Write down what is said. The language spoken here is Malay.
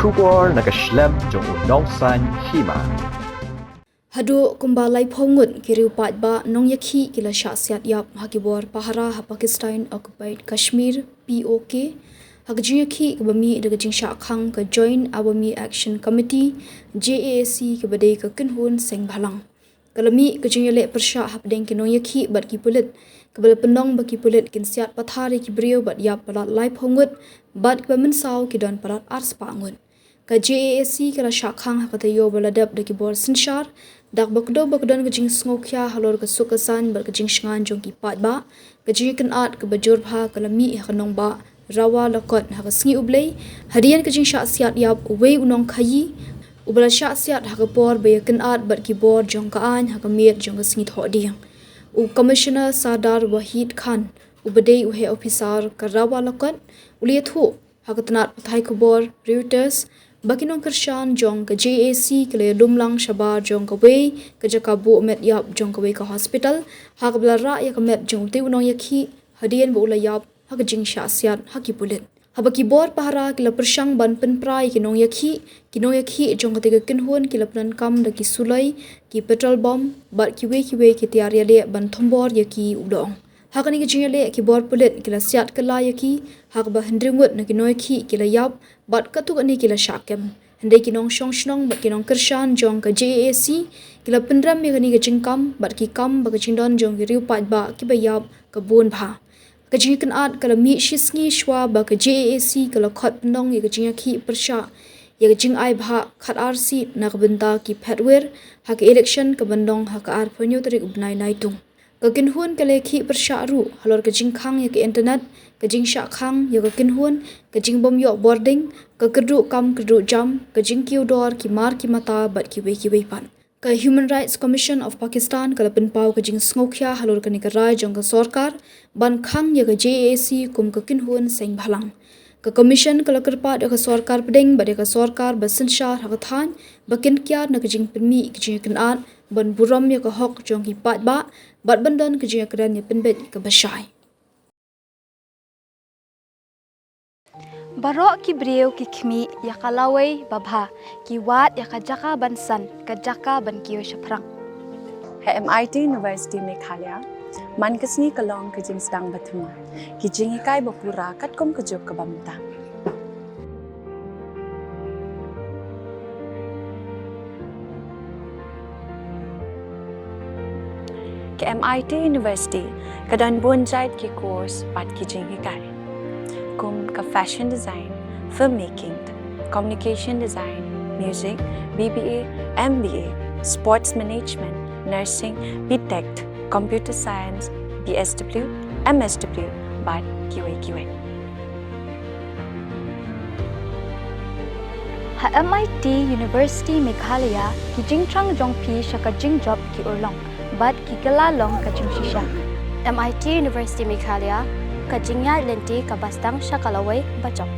Shubor nakaslem jong unongsan Hima. Hadu kumbalai Ngut kiriu patba Nongïakhih kila Siat yap hakibor Pahara ha Pakistan occupied Kashmir POK Nongïakhih kebami de kajing Khang ke Joint Awami Action Committee JAAC ke badai ke kenhun seng balang kalami kajing le persya ha pedeng ke Nongïakhih bat ki pulit kebal pendong baki pulit kin Siat Pathar ki brio bat yap Palat lai Ngut bat ke Mynsaw ki don Palat ars pa Ngut ka JAAC kala Khang ha kata yo baladap de ki bor sinshar dak bakdo kajing Nongïakhih halor ke sukasan bar kajing shangan jong ki patba kajing kan at ke bajur bha kalami ha kanong ba rawa lakot ha sngi ublei hadian kajing Siat yap wei Nongïakhih ubala Siat ha kapor be kan at bar ki bor jong ka an ha kamet jong ka sngi thodiang u commissioner Sadar Wahid Khan ubadei uhe officer ka rawa lakot uliathu ha katanat pathai kabor Reuters Bakinong kershan jong ke JAC kele dumlang shabar jong ke wei ke jakabu met yap jong ke wei ke hospital ha ke belara ya ke met jong te Nongïakhih hadian bu ula yap ha ke jing Siat ha ki pulit ha baki bor Pahara kila persyang ban penprai ki Nongïakhih jong ke kenhun kila penan kam da ki sulai ki petrol bom bat ki wei ki tiar ya le ban thombor ya ki udong Hakani ke jingale ki bor pulit kila Siat kala yaki hak ba Ngut na ki Nongïakhih kila yap bat katuk ani kila syakem hendai ki nong shnong bat ki nong kershan jong ka JAC kila pendram ya kani ke jingkam bat ki kam ba ke jingdon jong ki riu pat ba ki ba yap ka bun bha ka jing kan at kala mi shisngi shwa ba ka JAC kala khot pendong ya ke Nongïakhih persya ya ke jing ai bha khat RC na ka benta ki phetwer ha ke election ka bandong ha ka ar phonyo tarik ubnai nai tung Kakinhun kalekhi persyaru halor kajing khang ya ke internet kajing khang ya kakinhun kajing bom yo boarding kakedru kam kedru jam kajing kiu dor ki mar ki mata bat ki wei pan ka Human Rights Commission of Pakistan kala penpau kajing Nongïakhih halor kani ka rai jong ka sarkar ban khang ya ka JAC kum kakinhun seng bhalang ka commission kala kerpa ka sarkar pedeng ba ka sarkar basin shar ha than bakin kyar na kajing penmi kajing kanat ban buram ya ka hok jong ki pat ba bat bandan kajing kran ya penbet ka basai Barok ki breu ki khmi ya kalawai babha ki wat ya kajaka bansan kajaka ban kiyo shaprang MIT University Meghalaya man kasni kalong kajing stang bathuma ki jingikai bapura katkom kajok kabamta ke MIT University kadan bonjait ki course pat ki jingikai kum ka fashion design filmmaking communication design music BBA MBA sports management nursing BTech computer science BSW MSW bat QA ha MIT University Meghalaya ki jingtrang jongpi shaka jingjop ki urlong bat ki kalalong ka shisha MIT University Meghalaya ka jingya lenti ka bastang shakalawai bachok